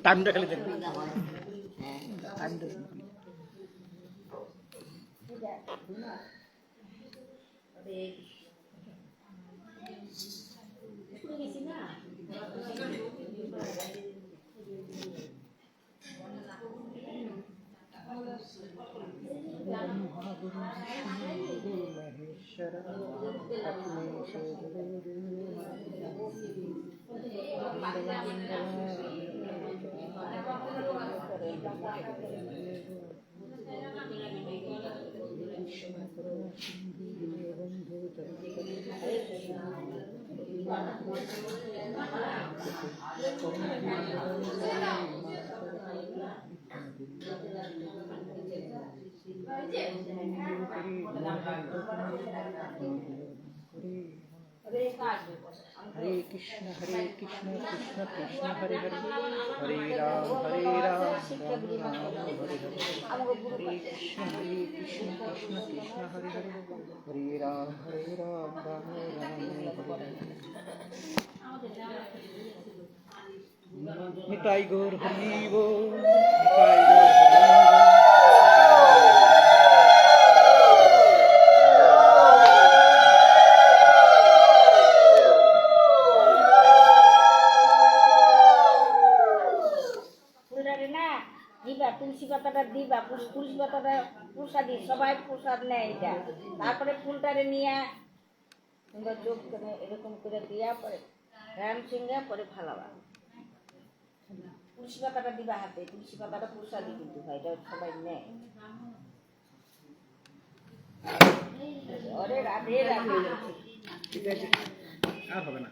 টাইমটা খালি দেখুন। हरे कृष्ण कृष्ण कृष्ण हरे हरे हरे राम राम राम हरे हरे हरे कृष्ण कृष्ण कृष्ण हरे हरे हरे राम राम राम हरे हरे निताई गौर हरि बोल निताई गौर তুলসী পাতাটা দিবা, তুলসী পাতাটা প্রসাদি, সবাই প্রসাদ নেয় এটা। তারপরে ফুলটারে নিয়ে তোমরা যোগ করে এরকম করে দিয়া পরে রাম সিংহা পরে ফালাবা। তুলসী পাতাটা দিবা হাতে, তুলসী পাতাটা প্রসাদি কিন্তু হয়, এটা সবাই নেয়। অরে রাধে রাধে। ঠিক আছে, আর হবে না।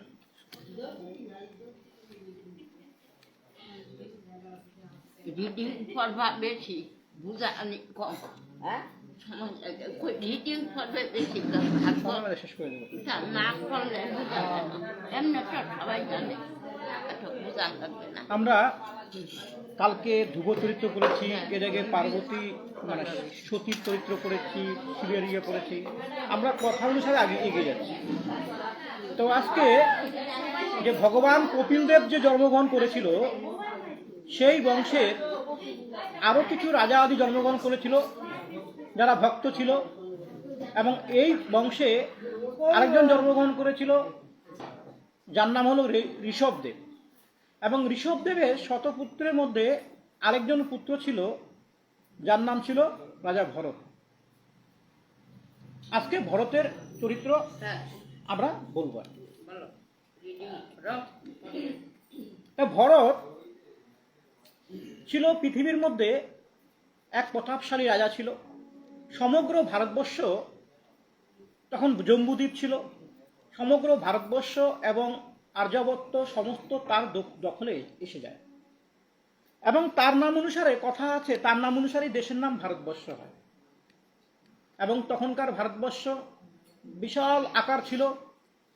রিডিং পড়বা বেশি, বুঝা কম। হ্যাঁ, রিডিং পড়বে বেশি, শেষ করে দেবো। না করলে বুঝা যায় না। এমনি তো সবাই জানে, বুঝা লাগবে না। আমরা কালকে ধ্রুব চরিত্র করেছি, এর আগে পার্বতী মানে সতীর চরিত্র করেছি, শিবের ইয়ে করেছি। আমরা কথা অনুসারে আগে এগিয়ে যাচ্ছি। তো আজকে যে ভগবান কপিলদেব যে জন্মগ্রহণ করেছিল, সেই বংশের আরও কিছু রাজা আদি জন্মগ্রহণ করেছিল যারা ভক্ত ছিল, এবং এই বংশে আরেকজন জন্মগ্রহণ করেছিল যার নাম হলো ঋষভদেব। এবং ঋষভদেবের শতপুত্রের মধ্যে আরেকজন পুত্র ছিল যার নাম ছিল রাজা ভরত। আজকে ভরতের চরিত্র আমরা বলবো। ভরত ছিল পৃথিবীর মধ্যে এক প্রতাপশালী রাজা ছিল। সমগ্র ভারতবর্ষ তখন জম্বুদ্বীপ ছিল। সমগ্র ভারতবর্ষ এবং আর্যাবর্ত সমস্ত তার দখলে এসে যায়, এবং তার নাম অনুসারে কথা আছে, তার নাম অনুসারে দেশের নাম ভারতবর্ষ হয়। এবং তখনকার ভারতবর্ষ বিশাল আকার ছিল।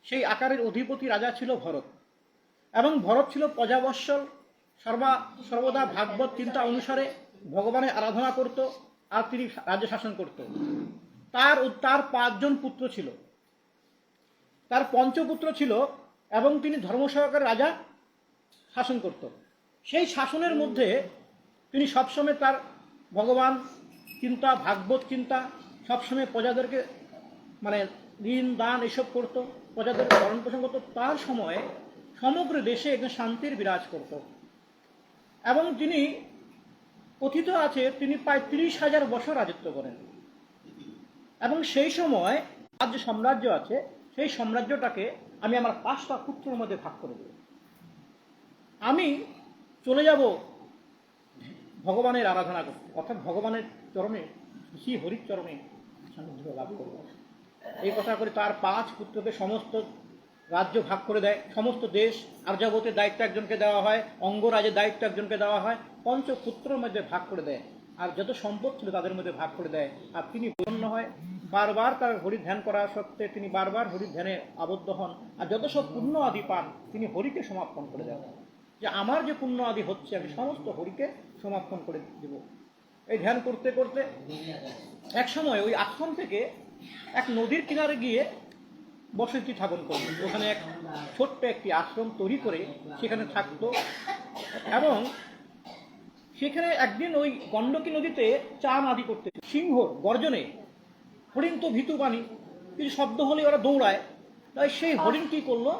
সেই আকারের অধিপতি রাজা ছিল ভরত, এবং ভরত ছিল প্রজাবৎসল। সর্বদা ভাগবত চিন্তা অনুসারে ভগবানের আরাধনা করত, আর তিনি রাজ্য শাসন করত। তার 5 জন পুত্র ছিল, তার পঞ্চপুত্র ছিল, এবং তিনি ধর্মসহকারে রাজা শাসন করত। সেই শাসনের মধ্যে তিনি সবসময় তার ভগবান চিন্তা, ভাগবত চিন্তা, সবসময় প্রজাদেরকে মানে ঋণ দান এসব করত, প্রজাদেরকে ভরণ পোষণ করত। তার সময়ে সমগ্র দেশে একজন শান্তির বিরাজ করত, এবং তিনি কথিত আছে তিনি প্রায় 30,000 বছর রাজত্ব করেন। এবং সেই সময় আর যে সাম্রাজ্য আছে, সেই সাম্রাজ্যটাকে আমি আমার 5টা পুত্রের মধ্যে ভাগ করে দেব। আমি চলে যাব ভগবানের আরাধনা করতে, অর্থাৎ ভগবানের চরণে, শ্রী হরির চরণে সান্নিধ্য লাভ করব। এই কথা করে তার 5 পুত্রকে সমস্ত রাজ্য ভাগ করে দেয়, সমস্ত দেশ আর্যাবতের দায়িত্ব একজনকে দেওয়া হয়, অঙ্গরাজের দায়িত্ব একজনকে দেওয়া হয়, পঞ্চপুত্রের মধ্যে ভাগ করে দেয়, আর যত সম্পদ ছিল তাদের মধ্যে ভাগ করে দেয়। আর তিনি প্রসন্ন হয়, বারবার তার হরি ধ্যান করা সত্ত্বে তিনি বারবার হরি ধ্যানে আবদ্ধ হন, আর যত সব পুণ্য আদি পান তিনি হরিকে সমাপন করে দেন, যে আমার যে পুণ্য আদি হচ্ছে আমি সমস্ত হরিকে সমাপন করে দেব। এই ধ্যান করতে করতে এক সময় ওই আশ্রম থেকে এক নদীর কিনারে গিয়ে বসতি স্থাপন করলেন। ওখানে এক ছোট্ট একটি আশ্রম তৈরি করে সেখানে থাকতো, এবং সেখানে একদিন ওই গণ্ডকী নদীতে চান আদি করতে সিংহ গর্জনে, হরিণ তো ভীতু প্রাণী, কিছু শব্দ হলে ওরা দৌড়ায়, তাই সেই হরিণ কি করলো,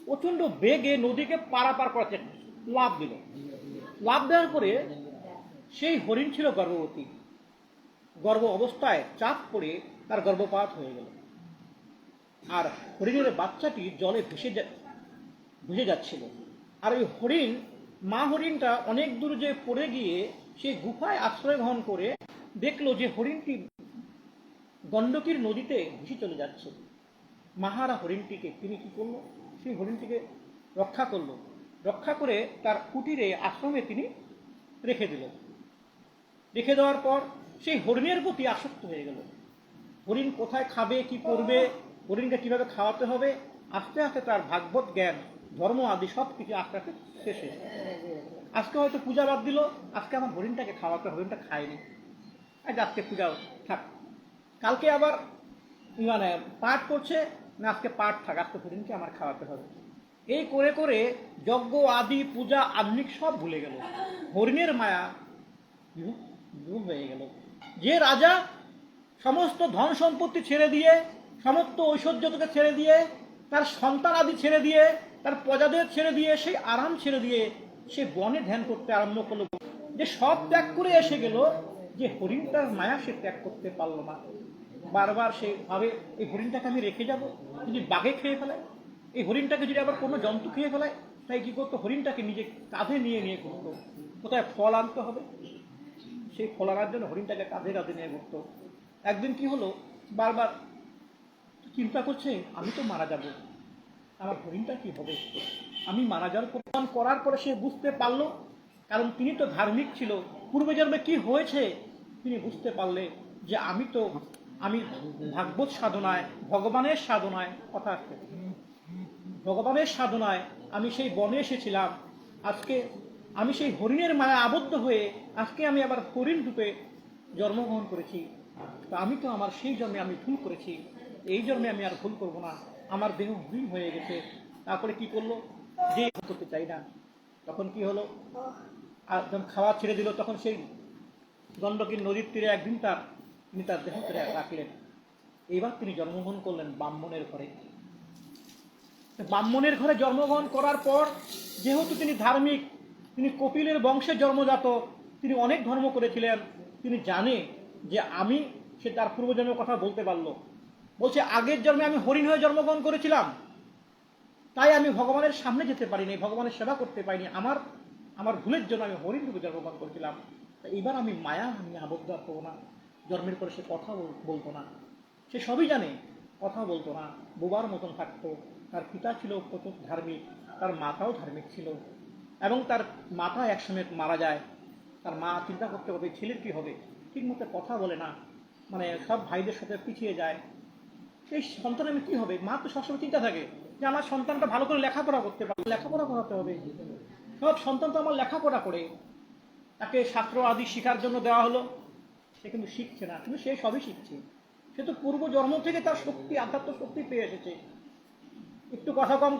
প্রচণ্ড বেগে নদীকে পারাপার করাতে লাফ দিল। লাফ দেওয়ার পরে সেই হরিণ ছিল গর্ভবতী, গর্ভ অবস্থায় চাপ পড়ে তার গর্ভপাত হয়ে গেল, আর হরিণের বাচ্চাটি জলে ভেসে যাচ্ছিল। আর ওই হরিণ, মা হরিণটা অনেক দূর যে পড়ে গিয়ে সেই গুফায় আশ্রয় গ্রহণ করে দেখলো যে হরিণটি গণ্ডকীর নদীতে ভেসে চলে যাচ্ছে। মাহারা হরিণটিকে তিনি কি করলো, সেই হরিণটিকে রক্ষা করলো, রক্ষা করে তার কুটিরে আশ্রমে তিনি রেখে দিল। রেখে দেওয়ার পর সেই হরিণের প্রতি আসক্ত হয়ে গেল। হরিণ কোথায় খাবে, কি করবে, হরিণকে কিভাবে খাওয়াতে হবে, আস্তে আস্তে তার ভাগবত জ্ঞান, ধর্ম আদি সব কিছু আস্তে আস্তে শেষে। আজকে হয়তো পূজা বাদ দিল, আজকে আমার হরিণটাকে খাওয়াতে, হরিণটা খায়নি, আজকে পূজা থাক, কালকে আবার মানে পাঠ করছে না, আজকে পাঠ থাক, আজকে হরিণকে আমার খাওয়াতে হবে। এই করে করে যজ্ঞ আদি পূজা আধুনিক সব ভুলে গেল, হরিণের মায়া হয়ে গেল। যে রাজা সমস্ত ধন সম্পত্তি ছেড়ে দিয়ে, সমস্ত ঐশ্বর্যকে ছেড়ে দিয়ে, তার সন্তান আদি ছেড়ে দিয়ে, তার প্রজাদের ছেড়ে দিয়ে, সেই আরাম ছেড়ে দিয়ে সে বনে ধ্যান করতে আরম্ভ করলো, যে সব ত্যাগ করে এসে গেল, যে হরিণটার মায়া সে ত্যাগ করতে পারলো না। বারবার সে ভাবে এই হরিণটাকে আমি রেখে যাব, যদি বাঘে খেয়ে ফেলায়, এই হরিণটাকে যদি আবার কোনো জন্তু খেয়ে ফেলায়, তাই কি করতো, হরিণটাকে নিজে কাঁধে নিয়ে নিয়ে ঘুরতো, কোথায় ফল আনতে হবে সেই ফল আনার জন্য হরিণটাকে কাঁধে কাঁধে নিয়ে ঘুরতো। একদিন কি হলো, বারবার চিন্তা করছে আমি তো মারা যাব, আমার হরিণটা কি হবে, আমি মারা যাওয়ার প্রমাণ করার পরে সে বুঝতে পারলো, কারণ তিনি তো ধার্মিক ছিল, পূর্বে জন্মে কি হয়েছে তিনি বুঝতে পারলে, যে আমি ভাগবত সাধনায়, ভগবানের সাধনায়, কথা আছে ভগবানের সাধনায় আমি সেই বনে এসেছিলাম, আজকে আমি সেই হরিণের মায়া আবদ্ধ হয়ে আজকে আমি আবার হরিণ রূপে জন্মগ্রহণ করেছি, তা আমি তো আমার সেই জন্মে আমি ভুল করেছি, এই জন্মে আমি আর ভুল করব না, আমার দেহ হরিণ হয়ে গেছে। তারপরে কি করলো, যে করতে চাই না, তখন কি হলো, আর যখন খাওয়া ছেড়ে দিল, তখন সেই গণ্ডকীর নদীর তীরে একদিন তিনি তার দেহ ছেড়ে রাখলেন। এইবার তিনি জন্মগ্রহণ করলেন ব্রাহ্মণের ঘরে। ব্রাহ্মণের ঘরে জন্মগ্রহণ করার পর যেহেতু তিনি ধার্মিক, তিনি কপিলের বংশের জন্মজাত, তিনি অনেক ধর্ম করেছিলেন, তিনি জানে যে সে তার পূর্বজন্মের কথা বলতে পারলো, বলছে আগের জন্মে আমি হরিণ হয়ে জন্মগ্রহণ করেছিলাম, তাই আমি ভগবানের সামনে যেতে পারিনি, ভগবানের সেবা করতে পারিনি, আমার ভুলের জন্য আমি হরিণ রূপে জন্মগ্রহণ করেছিলাম। এবার আমি মায়া আমি আবদ্ধ করবো না। জন্মের পরে সে কথা বলতো না, সে সবই জানে, কথা বলতো না, বোবার মতন থাকতো। তার পিতা ছিল প্রচুর ধার্মিক, তার মাতাও ধার্মিক ছিল, এবং তার মাতা একসময় মারা যায়। তার মা চিন্তা করতে হবে ছেলের কী হবে, ঠিক মতো কথা বলে না, মানে সব ভাইদের সাথে পিছিয়ে যায়, এই সন্তানের কী হবে। মা তো সবসময় চিন্তা থাকে যে আমার সন্তানটা ভালো করে লেখাপড়া করতে পারে, লেখাপড়া করাতে হবে। সব সন্তান তো আমার লেখাপড়া করে, তাকে শাস্ত্র আদি শেখার জন্য দেওয়া হলো, সে কিন্তু শিখছে না, কিন্তু সে সবই শিখছে, সে তো পূর্ব জন্ম থেকে তার শক্তি, আধ্যাত্ম শক্তি পেয়ে এসেছে। একটু কথা কম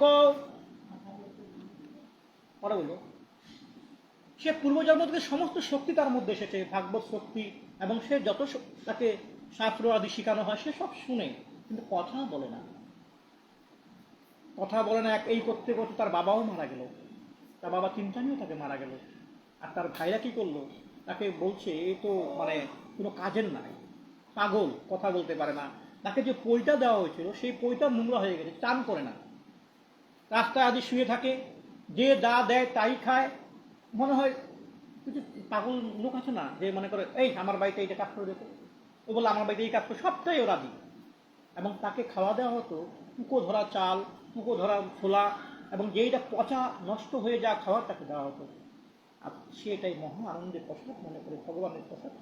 কথা বললো, সে পূর্বজন্ম থেকে সমস্ত শক্তি তার মধ্যে এসেছে, ভাগবত শক্তি, এবং সে যত তাকে শাস্ত্র আদি শেখানো হয় সে সব শুনে, কিন্তু কথা বলে না। এই করতে করতে তার বাবাও মারা গেল, তার বাবা চিন্তা নিয়েও তাকে মারা গেল। আর তার ভাইরা কি করলো, তাকে বলছে এই তো মানে কোনো কাজের নাই, পাগল, কথা বলতে পারে না। তাকে যে পৈতা দেওয়া হয়েছিল সেই পৈতা নোংরা হয়ে গেছে, চান করে না, রাস্তায় আদি শুয়ে থাকে, যে যা দেয় তাই খায়। মনে হয় কিছু পাগল লোক আছে না, যে মনে করে এই আমার বাড়িতে এইটা কাজ করে দিত, ও বলে আমার বাড়িতে এই কাজ করে, সবটাই ওরা দিই। এবং তাকে খাওয়া দেওয়া হতো কুকো ধরা চাল, পুকো ধরা ছোলা এবং যেইটা পচা নষ্ট হয়ে যাওয়া খাবার তাকে দেওয়া হতো। আর সে এটাই মহা আনন্দের প্রসাদ মনে করে, ভগবানের প্রসাদ।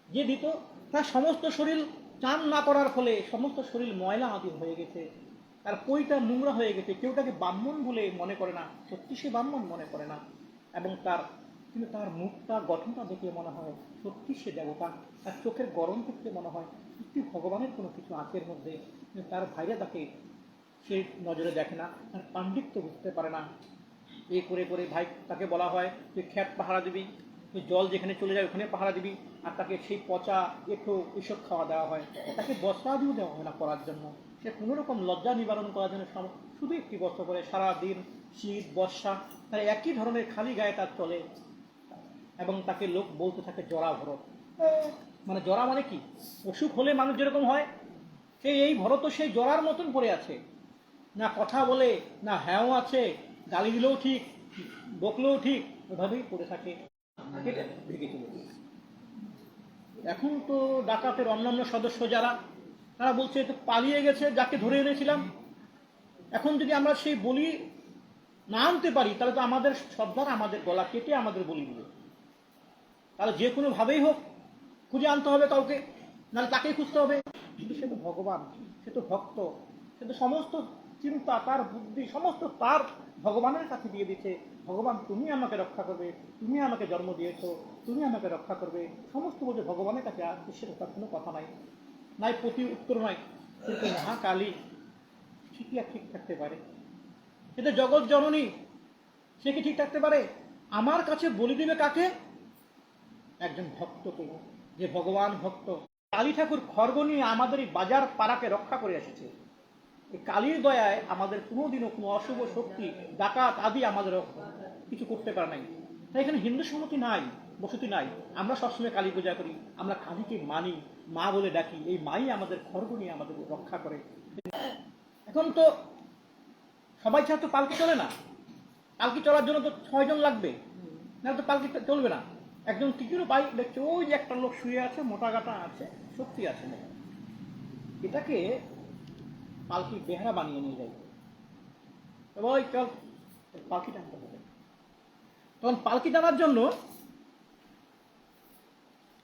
যে দিত তার সমস্ত শরীর চান না করার ফলে সমস্ত শরীর ময়লা আদি হয়ে গেছে, তার পৈটা নোংরা হয়ে গেছে, কেউ তাকে ব্রাহ্মণ বলে মনে করে না, সত্যি সে ব্রাহ্মণ মনে করে না। এবং কিন্তু তার মুখটা গঠনটা দেখে মনে হয় সত্যি সে দেবতা, তার চোখের গরম থেকে মনে হয় সত্যি ভগবানের কোনো কিছু আঁকের মধ্যে। কিন্তু তার ভাইরা তাকে সে নজরে দেখে না, তার পাণ্ডিত্য বুঝতে পারে না। এ করে করে ভাই তাকে বলা হয় তুই খ্যাত পাহারা দিবি, তুই জল যেখানে চলে যায় ওখানে পাহারা দিবি, আর তাকে সেই পচা একটু এসব খাওয়া দেওয়া হয়। তাকে বস্ত্রাদিও দেওয়া হয় না পরার জন্য, সে কোনো রকম লজ্জা নিবারণ করার জন্য শুধু একটি বস্ত্র পরে সারাদিন শীত বর্ষা তার একই ধরনের খালি গায়ে তার চলে। এবং তাকে লোক বলতে থাকে জরা ভরত। মানে জরা মানে কি, অসুখ হলে মানুষ যেরকম হয়, সেই এই ভরত সেই জরার মতন পড়ে আছে, না কথা বলে, না হ্যাঁও আছে, গালি দিলেও ঠিক, বকলেও ঠিক, ওইভাবেই পড়ে থাকে। ভেঙে চলে যায়। এখন তো ডাকাতের অন্যান্য সদস্য যারা, তারা বলছে তো পালিয়ে গেছে যাকে ধরে এনেছিলাম, এখন যদি আমরা সেই বলি না আনতে পারি তাহলে তো আমাদের সর্দার আমাদের গলা কেটে আমাদের বলি দিবে। তাহলে যে কোনোভাবেই হোক খুঁজে আনতে হবে কাউকে, নাহলে তাকেই খুঁজতে হবে। কিন্তু সে তো ভগবান, সে তো ভক্ত, সে তো সমস্ত চিন্তা তার বুদ্ধি সমস্ত তার ভগবানের কাছে দিয়ে দিচ্ছে। ভগবান তুমি আমাকে রক্ষা করবে, তুমি আমাকে জন্ম দিয়েছো, তুমি আমাকে রক্ষা করবে, সমস্ত বলছে ভগবানের কাছে। আর সেটা তার কোনো কথা নাই, নাই প্রতি উত্তর নয়। কিন্তু মহাকালী সে কি আর ঠিক থাকতে পারে? সে তো জগৎ জননী, সে কি ঠিক থাকতে পারে? আমার কাছে বলি দিবে কাকে? একজন ভক্তকে, যে ভগবান ভক্ত। কালী ঠাকুর খড়গ নিয়ে আমাদের এই বাজার পাড়াকে রক্ষা করে এসেছে। এই কালীর দয়ায় আমাদের কোনোদিনও কোনো অশুভ শক্তি ডাকাত আদি আমাদের কিছু করতে পারে নাই। তাই এখানে হিন্দু সম্মতি নাই, বসতি নাই। আমরা সবসময় কালী পূজা করি, আমরা কালীকে মানি, মা বলে ডাকি। এই মাই আমাদের খড়গ নিয়ে আমাদের রক্ষা করে। এখন তো সবাই ছাড়া তো পালকি চলে না, পালকি চলার জন্য তো 6 জন লাগবে, না তো পালকি চলবে না। একজন টিকিরও পাই দেখছে, ওই যে একটা লোক শুয়ে আছে, মোটা গাটা আছে, শক্তি আছে, এটাকে পালকি বেহারা বানিয়ে নিয়ে যাই। ওই চল পালকি টানতে হবে। তখন পালকি টানার জন্য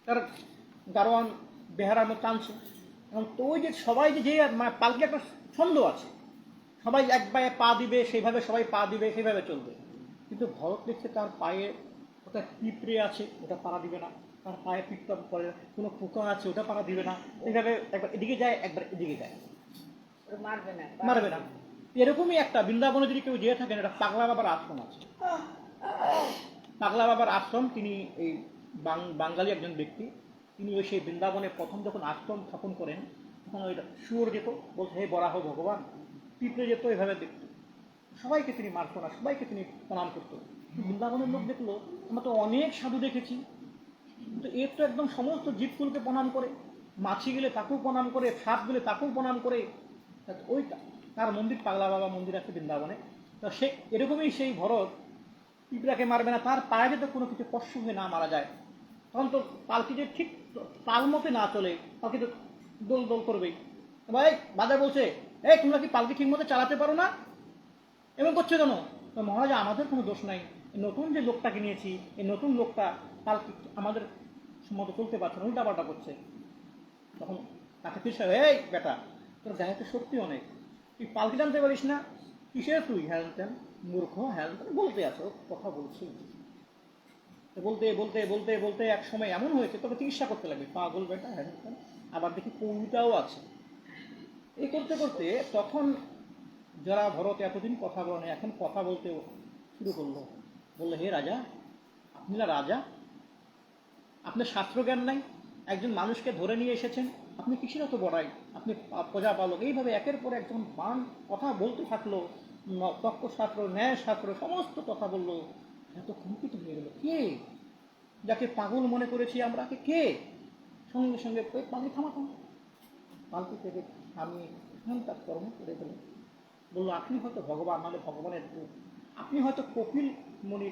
তার গারোয়ান বেহারার মতো টানছে। এবং তো ওই যে সবাই যে পালকি একটা ছন্দ আছে, সবাই এক পায়ে পা দিবে, সেইভাবে সবাই পা দিবে, সেইভাবে চলবে। কিন্তু ভরত দেখছে তার পায়ে ওটা পিঁপড়ে আছে, ওটা পাড়া দিবে না। তার পায়ে পিঁপড়া পরে কোনো পোকা আছে, ওটা পাড়া দিবে না। এইভাবে একবার এদিকে যায়, একবার এদিকে যায়, মারবে না মারবে না। এরকমই একটা বৃন্দাবনে যদি কেউ যেয়ে থাকেন, এটা পাগলা বাবার আশ্রম আছে। পাগলা বাবার আশ্রম, তিনি এই বাঙালি একজন ব্যক্তি। তিনি ওই সেই বৃন্দাবনে প্রথম যখন আশ্রম স্থাপন করেন, তখন ওই শুয়োর যেত, বলছে হে বরাহ ভগবান। পিঁপড়ে যেত, এভাবে দেখত। সবাইকে তিনি মারত না, সবাইকে তিনি প্রণাম করতো। বৃন্দাবনের লোক দেখলো, আমরা তো অনেক সাধু দেখেছি, কিন্তু এর তো একদম সমস্ত জীবকুলকে প্রণাম করে, মাছি গেলে তাকেও প্রণাম করে, সাপ গেলে তাকেও প্রণাম করে। ওই তার মন্দির, পাগলা বাবা মন্দির আছে বৃন্দাবনে। তো সে এরকমই সেই ভরত পিঁপড়াকে মারবে না, তার পায়ে যাতে কোনো কিছু স্পর্শ হয়ে না মারা যায়। তখন তো পালকি যে ঠিক তাল মতে না চলে, পালকি তো দোল দোল করবেই। ভাই বাজার বলছে, এই তোমরা কি পালকি ঠিক মতো চালাতে পারো না, এমন করছে কেন? তো মহারাজ আমাদের কোনো দোষ নাই, এই নতুন যে লোকটাকে নিয়েছি, এই নতুন লোকটা পালকি আমাদের মতো চলতে পারছে না, উল্টাপাল্টা করছে। তখন তাকে ফিরছে, এই বেটা তোর গায়ে তো শক্তি অনেক, তুই পালকি টানতে পারিস না, কিসের তুই হ্যান তেন মূর্খ হ্যান তেন বলতে আছো, কথা বলছি। বলতে বলতে বলতে বলতে এক সময় এমন হয়েছে, তবে চিকিৎসা করতে লাগবে, পাগল বেটা হ্যান তেন। আবার দেখি কবিতাও আছে। এই করতে করতে তখন যারা ভরত এতদিন কথা বলে, এখন কথা বলতে শুরু করলো। বললো, হে রাজা, আপনি না রাজা, আপনার শাস্ত্র জ্ঞান নাই, একজন মানুষকে ধরে নিয়ে এসেছেন, আপনি কিসের এত বড়াই, আপনি প্রজাপালক। এইভাবে একের পর একজন বান কথা বলতে থাকলো, তর্কশাস্ত্র, ন্যায়শাস্ত্র সমস্ত কথা বললো। এত কম্পিত হয়ে গেল, কে যাকে পাগল মনে করেছি আমরা, কে? সঙ্গে সঙ্গে পালকি থামা থামা, পালকি থেকে আমি তার কর্ম করে গেল। বললো, আপনি হয়তো ভগবান, নাহলে ভগবানের রূপ, আপনি হয়তো কপিল মুনি,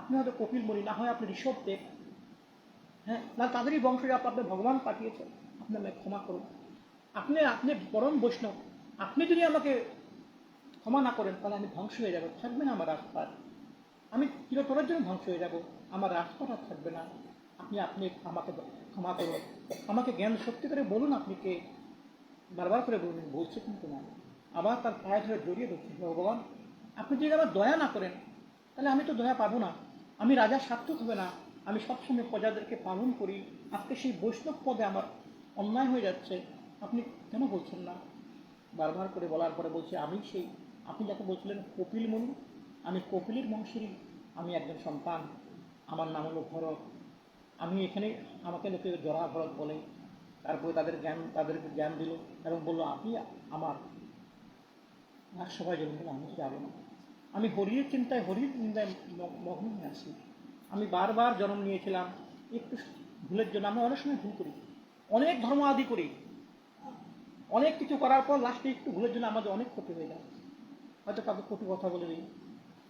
আপনি হয়তো কপিল মুনি, না হয় আপনি ঋষভদেব, হ্যাঁ, না তাদেরই বংশে আপনাদের ভগবান পাঠিয়েছেন, আপনি আমাকে ক্ষমা করুন। আপনি পরম বৈষ্ণব, আপনি যদি আমাকে ক্ষমা না করেন তাহলে আমি ধ্বংস হয়ে যাবো, থাকবে না আমার রাস্তা। আমি চিরতরের জন্য ধ্বংস হয়ে যাব, আমার রাস্তাটা থাকবে না। আপনি আপনি আমাকে ক্ষমা করুন, আমাকে জ্ঞান শক্তি করে বলুন আপনি কে। বারবার করে বলুন, বলছে কিন্তু না। আবার তার পায়ে ধরে জড়িয়ে ধরছে, ভগবান আপনি যদি আমার দয়া না করেন তাহলে আমি তো দয়া পাবো না, আমি রাজা সার্থক হবে না। আমি সবসময় প্রজাদেরকে পালন করি, আজকে সেই বৈষ্ণব পদে আমার অন্যায় হয়ে যাচ্ছে, আপনি কেন বলছেন না? বারবার করে বলার পরে বলছে, আমি সেই আপনি যাকে বলছিলেন কপিল মুনি, আমি কপিলের বংশেরই আমি একজন সন্তান, আমার নাম হলো ভরত। আমি এখানে আমাকে লোকে জরা ভরত বলে। তারপরে তাদেরকে জ্ঞান দিল এবং বললো, আপনি আমার আর সবাই জন্য বলে আমি তো যাবো না, আমি হরির চিন্তায় মগ্ন হয়ে আছি। আমি বারবার জন্ম নিয়েছিলাম একটু ভুলের জন্য। আমরা অনেক সময় ভুল করি, অনেক ধর্ম আদি করি, অনেক কিছু করার পর লাস্টে একটু ভুলের জন্য আমাদের অনেক ক্ষতি হয়ে যায়। হয়তো কাউকে কটু কথা বলে দিই,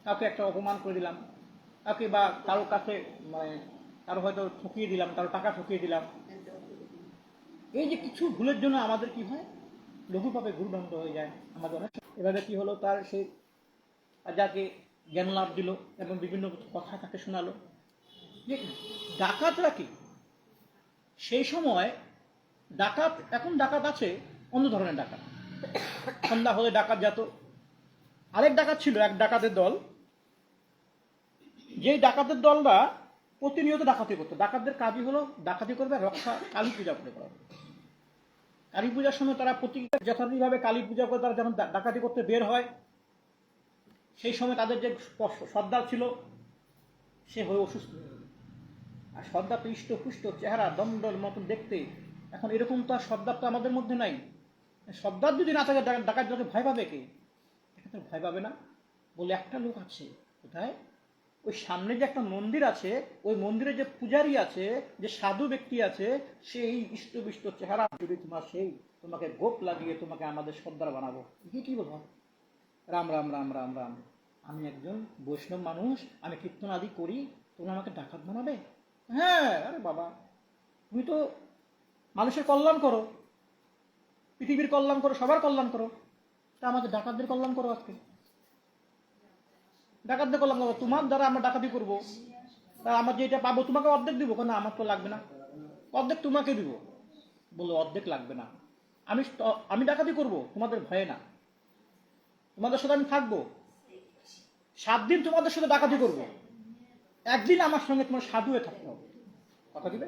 কাউকে একটা অপমান করে দিলাম, কাউকে বা কারো কাছে মানে কারো হয়তো ঠকিয়ে দিলাম, কারো টাকা ঠকিয়ে দিলাম। এই যে কিছু ভুলের জন্য আমাদের কি হয়, লঘুভাবে গুরুদণ্ড হয়ে যায় আমাদের অনেক। এভাবে কি হলো, তার সেই যাকে জ্ঞান লাভ দিল এবং বিভিন্ন কথা তাকে শোনালো যে ডাকাতরা কি সেই সময় ডাকাত, এখন ডাকাত আছে অন্য ধরনের ডাকাত। সন্ধ্যা হলে ডাকাত যেত। আরেক ডাকাত ছিল, এক ডাকাতের দল, যেই ডাকাতের দলরা প্রতিনিয়ত ডাকাতি করতো। ডাকাতদের কাজই হলো ডাকাতি করবে, রক্ষা কালী পূজা করে করা। কালী পূজার সময় তারা যথাযথভাবে কালী পূজা করে তারা যখন ডাকাতি করতে বের হয়, সেই সময় তাদের যে সর্দার ছিল সে হয়ে অসুস্থ হয়ে গেল। আর সর্দার তো ইষ্টপুষ্ট চেহারা, দণ্ডর মতন দেখতে। এখন এরকম তো আর সর্দার তো আমাদের মধ্যে নাই। সর্দার যদি না থাকে ডাকাত লোকে ভয় পাবে কে? ভয় পাবে না। বলে একটা লোক আছে কোথায়, ওই সামনে যে একটা মন্দির আছে, ওই মন্দিরে যে পূজারী আছে, যে সাধু ব্যক্তি আছে, সেই ইষ্টবিষ্ট চেহারা যদি তোমার সেই তোমাকে গোপ লাগিয়ে তোমাকে আমাদের সর্দার বানাবো। কি বলবো? রাম রাম রাম রাম রাম, আমি একজন বৈষ্ণব মানুষ, আমি কীর্তন আদি করি, তোমরা আমাকে ডাকাত বানাবে? হ্যাঁ, আরে বাবা, তুমি তো মানুষের কল্যাণ করো, পৃথিবীর কল্যাণ করো, সবার কল্যাণ করো, তা আমাদের ডাকাতদের কল্যাণ করো। আজকে ডাকাতদের কল্যাণ করো, তোমার দ্বারা আমরা ডাকাতি করবো, তা আমার যেটা পাবো তোমাকে অর্ধেক দিব। কেন, আমার তো লাগবে না, অর্ধেক তোমাকে দিব। বললো অর্ধেক লাগবে না, আমি ডাকাতি করবো তোমাদের ভয়ে না, তোমাদের সাথে আমি থাকবো 7 দিন, তোমাদের সাথে ডাকাতি করবো, একদিন আমার সঙ্গে তোমার সাধু হয়ে থাকতে হবে। কথা দিবে?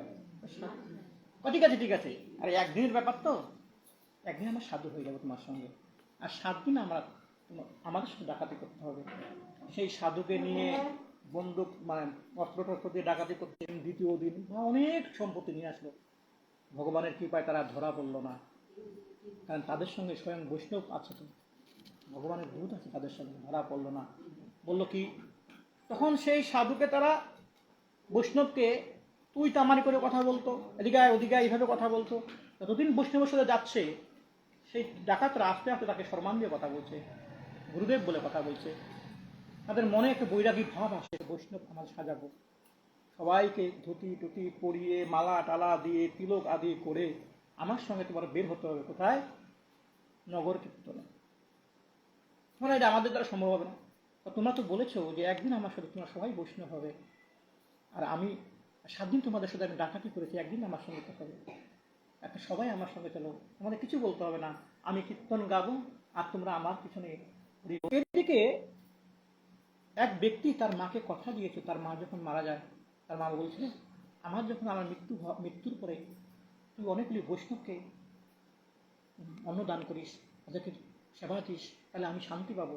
ঠিক আছে ঠিক আছে, আরে একদিনের ব্যাপার তো, একদিন আমার সাধু হয়ে যাবো তোমার সঙ্গে, আর 7 দিন আমাদের সাথে ডাকাতি করতে হবে। সেই সাধুকে নিয়ে বন্দুক মানে অস্ত্র দিয়ে ডাকাতি করতেন। দ্বিতীয় দিন অনেক সম্পত্তি নিয়ে আসলো। ভগবানের কৃপায় তারা ধরা পড়লো না, কারণ তাদের সঙ্গে স্বয়ং বৈষ্ণব আছে, তো ভগবানের দূত আছে তাদের সঙ্গে, ধরা পড়লো না। বললো কি, তখন সেই সাধুকে তারা বৈষ্ণবকে তুই তামারি করে কথা বলতো, এদিকে ওদিকে এইভাবে কথা বলতো। যতদিন বৈষ্ণবের সাথে যাচ্ছে, সেই ডাকাতরা আস্তে আস্তে তাকে সম্মান দিয়ে কথা বলছে, গুরুদেব বলে কথা বলছে। তাদের মনে একটা বৈরাগী ভাব আসে, বৈষ্ণব আমার সাজাবো, সবাইকে ধুতি টুতি পরিয়ে মালা টালা দিয়ে তিলক আদি করে আমার সঙ্গে তোমার বের হতে হবে। কোথায়? নগর কীর্তনে। তোমরা এটা আমাদের দ্বারা সম্ভব হবে না। তোমরা তো বলেছো যে একদিন আমার সাথে তোমরা সবাই বৈষ্ণব হবে, আর আমি 7 দিন তোমাদের সাথে আমি ডাকাতি করেছি, একদিন আমার সঙ্গে কথা হবে, একটা সবাই আমার সঙ্গে চলো, আমাদের কিছু বলতে হবে না, আমি কীর্তন গাবো আর তোমরা আমার পিছনে। এদিকে এক ব্যক্তি তার মাকে কথা দিয়েছে, তার মা যখন মারা যায়, তার মা বলছিল, আমার মৃত্যুর পরে তুই অনেকগুলি বৈষ্ণবকে অন্ন দান করিস, তাদেরকে সেবা দিস, তাহলে আমি শান্তি পাবো।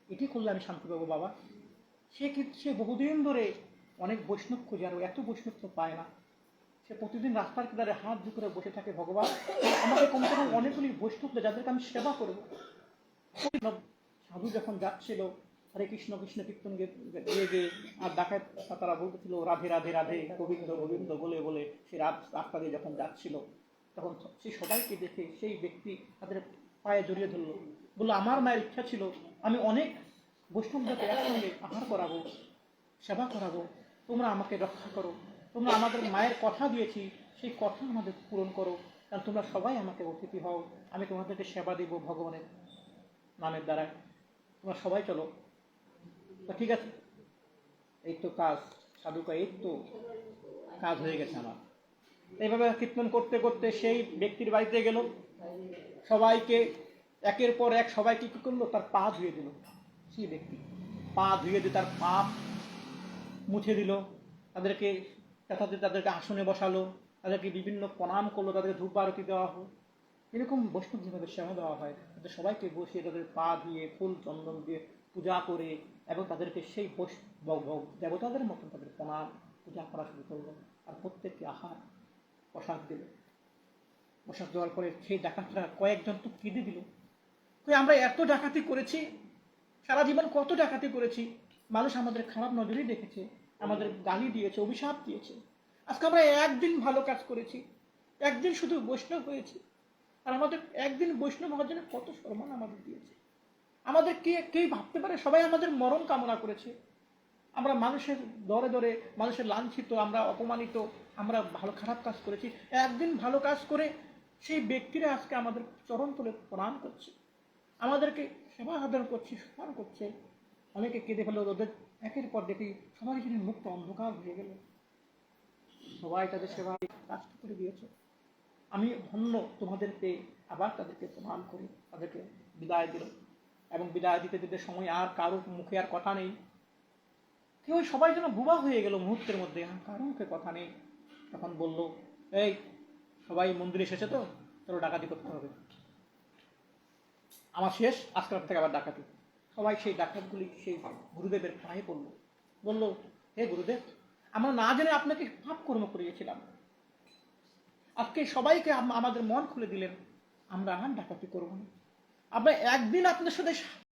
এটি করলে আমি শান্তি পাবো বাবা। সে বহুদিন ধরে অনেক বৈষ্ণব খোঁজে, আর এত বৈষ্ণব তো পায় না। সে প্রতিদিন রাস্তার কিনারে হাত ধুয়ে করে বসে থাকে, ভগবান আমাকে কমসে কম অনেকগুলি বৈষ্ণব যাদেরকে আমি সেবা করবো। সাধু যখন যাচ্ছিল হরে কৃষ্ণ কৃষ্ণ কীর্তন গেয়ে আর ডাকাত তারা বলতেছিল রাধে রাধে রাধে গোবিন্দ গোবিন্দ বলে বলে সে রাস্তা দিয়ে যখন যাচ্ছিল, তখন সেই সবাইকে দেখে সেই ব্যক্তি তাদের পায়ে জড়িয়ে ধরলো, বললো আমার মায়ের ইচ্ছা ছিল আমি অনেক বৈষ্ণবদেরকে একসঙ্গে আহার করাবো, সেবা করাবো, তোমরা আমাকে রক্ষা করো, তোমরা আমাদের মায়ের কথা দিয়েছি, সেই কথা আমাদের পূরণ করো, কারণ তোমরা সবাই আমাকে অতিথি হও, আমি তোমাদেরকে সেবা দিব ভগবানের। নামের দ্বারা, তোমরা সবাই চলো। তা ঠিক আছে, এই তো কাজ সাধুকা, এই তো কাজ হয়ে গেছে আমার। এইভাবে কীর্তন করতে করতে সেই ব্যক্তির বাড়িতে গেল, সবাইকে একের পর এক সবাইকে কী করলো, তার পা ধুয়ে দিল। সেই ব্যক্তি পা ধুয়ে দিয়ে তার পাপ মুছে দিল, তাদেরকে তাদেরকে আসনে বসালো, তাদেরকে বিভিন্ন প্রণাম করলো, তাদেরকে ধূপ আরতি দেওয়া হলো। এরকম বৈষ্ণব যেভাবে সেবা দেওয়া হয়, তাদের সবাইকে বসিয়ে তাদের পা দিয়ে ফুল চন্দন দিয়ে পূজা করে, এবং তাদেরকে সেই দেবতাদের মতন তাদের প্রণাম পূজা করা শুরু করলো। আর প্রত্যেককে আহার প্রসাদ দিল। প্রসাদ দেওয়ার পরে সেই ডাকাতরা কয়েকজন তো কেঁদে দিল, আমরা এত ডাকাতি করেছি, সারা জীবন কত ডাকাতি করেছি, মানুষ আমাদের খারাপ নজরেই দেখেছে, আমাদের গালি দিয়েছে, অভিশাপ দিয়েছে। আজকে আমরা একদিন ভালো কাজ করেছি, একদিন শুধু বৈষ্ণব হয়েছি, আর আমাদের একদিন বৈষ্ণব হওয়ার জন্য কত সম্মান আমাদের দিয়েছে। আমাদের কে ভাবতে পারে, সবাই আমাদের মরণ কামনা করেছে। আমরা মানুষের দরে দরে, মানুষের লাঞ্ছিত, আমরা অপমানিত, আমরা ভালো খারাপ কাজ করেছি। একদিন ভালো কাজ করে সেই ব্যক্তিরা আজকে আমাদের চরণ তলে প্রণাম করছে, আমাদেরকে সেবা আদর করছে, সম্মান করছে। অনেকে কেঁদে ফেলো, ওদের একের পর দেখি সবাই যেন মুক্ত অন্ধকার হয়ে গেল, সবাই তাদের সেবা কাজ করে দিয়েছে। আমি ধন্য তোমাদেরকে, আবার তাদেরকে প্রণাম করি, তাদেরকে বিদায় দিল। এবং বিদায় দিতে দিতে সময় আর কারো মুখে আর কথা নেই, কেউ সবাই যেন বুবা হয়ে গেল মুহূর্তের মধ্যে, কারো মুখে কথা নেই। তখন বলল, এই সবাই মন্দিরে এসেছে তো, চলো ডাকাতি করতে হবে, আমার শেষ, আজকাল থেকে আবার ডাকাতি। সবাই সেই ডাকাতগুলি সেই গুরুদেবের পায়ে পড়ল, বলল, হে গুরুদেব, আমরা না জেনে আপনাকে পাপ কর্ম করিয়েছিলাম, আজকে সবাইকে আমাদের মন খুলে দিলেন, আমরা আর ডাকাতি করবো না। আমরা একদিন আপনার সাথে